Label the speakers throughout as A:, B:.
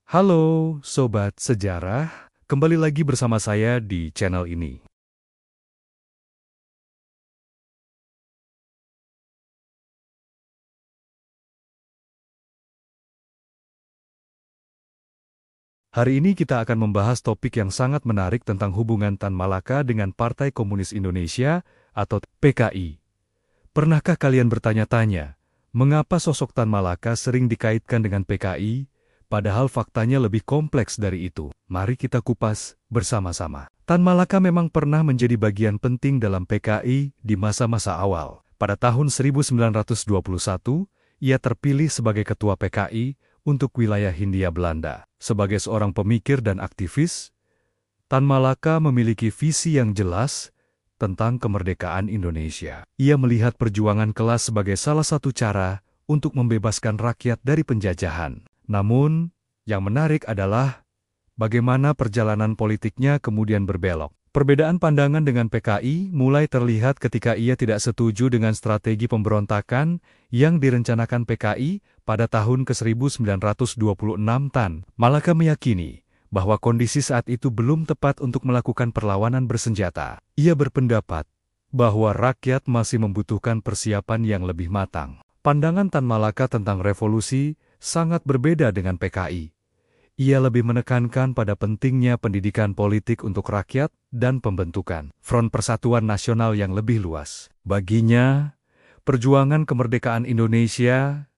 A: Halo, Sobat Sejarah. Kembali lagi bersama saya di channel ini. Hari ini kita akan membahas topik yang sangat menarik tentang hubungan Tan Malaka dengan Partai Komunis Indonesia atau PKI. Pernahkah kalian bertanya-tanya, mengapa sosok Tan Malaka sering dikaitkan dengan PKI, padahal faktanya lebih kompleks dari itu? Mari kita kupas bersama-sama. Tan Malaka memang pernah menjadi bagian penting dalam PKI di masa-masa awal. Pada tahun 1921, ia terpilih sebagai ketua PKI untuk wilayah Hindia Belanda. Sebagai seorang pemikir dan aktivis, Tan Malaka memiliki visi yang jelas tentang kemerdekaan Indonesia. Ia melihat perjuangan kelas sebagai salah satu cara untuk membebaskan rakyat dari penjajahan. Namun, yang menarik adalah bagaimana perjalanan politiknya kemudian berbelok. Perbedaan pandangan dengan PKI mulai terlihat ketika ia tidak setuju dengan strategi pemberontakan yang direncanakan PKI pada tahun ke-1926. Tan Malaka meyakini bahwa kondisi saat itu belum tepat untuk melakukan perlawanan bersenjata. Ia berpendapat bahwa rakyat masih membutuhkan persiapan yang lebih matang. Pandangan Tan Malaka tentang revolusi sangat berbeda dengan PKI. Ia lebih menekankan pada pentingnya pendidikan politik untuk rakyat dan pembentukan Front Persatuan Nasional yang lebih luas. Baginya, perjuangan kemerdekaan Indonesia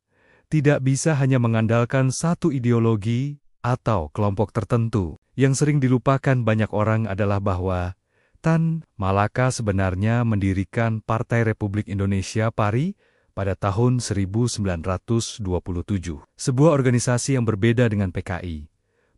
A: tidak bisa hanya mengandalkan satu ideologi atau kelompok tertentu. Yang sering dilupakan banyak orang adalah bahwa Tan Malaka sebenarnya mendirikan Partai Republik Indonesia (PARI) pada tahun 1927. Sebuah organisasi yang berbeda dengan PKI.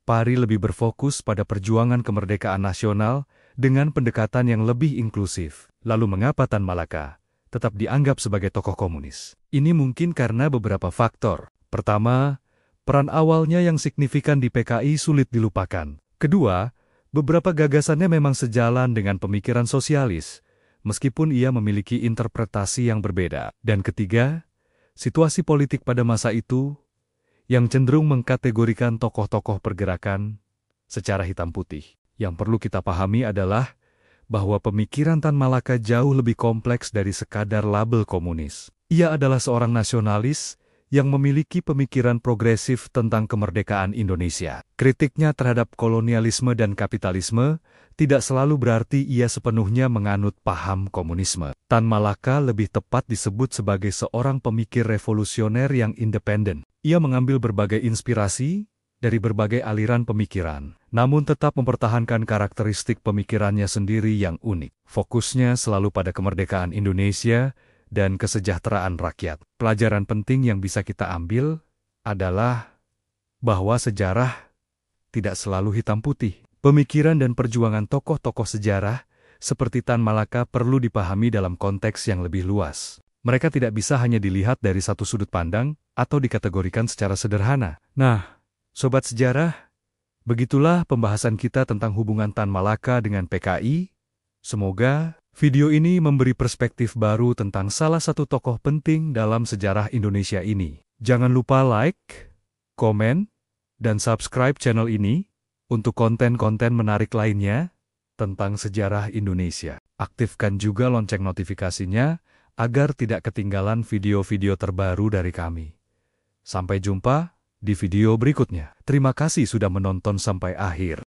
A: PARI lebih berfokus pada perjuangan kemerdekaan nasional dengan pendekatan yang lebih inklusif. Lalu mengapa Tan Malaka tetap dianggap sebagai tokoh komunis? Ini mungkin karena beberapa faktor. Pertama, peran awalnya yang signifikan di PKI sulit dilupakan. Kedua, beberapa gagasannya memang sejalan dengan pemikiran sosialis, meskipun ia memiliki interpretasi yang berbeda. Dan ketiga, situasi politik pada masa itu yang cenderung mengkategorikan tokoh-tokoh pergerakan secara hitam putih. Yang perlu kita pahami adalah bahwa pemikiran Tan Malaka jauh lebih kompleks dari sekadar label komunis. Ia adalah seorang nasionalis yang memiliki pemikiran progresif tentang kemerdekaan Indonesia. Kritiknya terhadap kolonialisme dan kapitalisme tidak selalu berarti ia sepenuhnya menganut paham komunisme. Tan Malaka lebih tepat disebut sebagai seorang pemikir revolusioner yang independen. Ia mengambil berbagai inspirasi dari berbagai aliran pemikiran, namun tetap mempertahankan karakteristik pemikirannya sendiri yang unik. Fokusnya selalu pada kemerdekaan Indonesia dan kesejahteraan rakyat. Pelajaran penting yang bisa kita ambil adalah bahwa sejarah tidak selalu hitam putih. Pemikiran dan perjuangan tokoh-tokoh sejarah seperti Tan Malaka perlu dipahami dalam konteks yang lebih luas. Mereka tidak bisa hanya dilihat dari satu sudut pandang atau dikategorikan secara sederhana. Nah, Sobat Sejarah, begitulah pembahasan kita tentang hubungan Tan Malaka dengan PKI. Semoga video ini memberi perspektif baru tentang salah satu tokoh penting dalam sejarah Indonesia ini. Jangan lupa like, komen, dan subscribe channel ini untuk konten-konten menarik lainnya tentang sejarah Indonesia. Aktifkan juga lonceng notifikasinya agar tidak ketinggalan video-video terbaru dari kami. Sampai jumpa di video berikutnya. Terima kasih sudah menonton sampai akhir.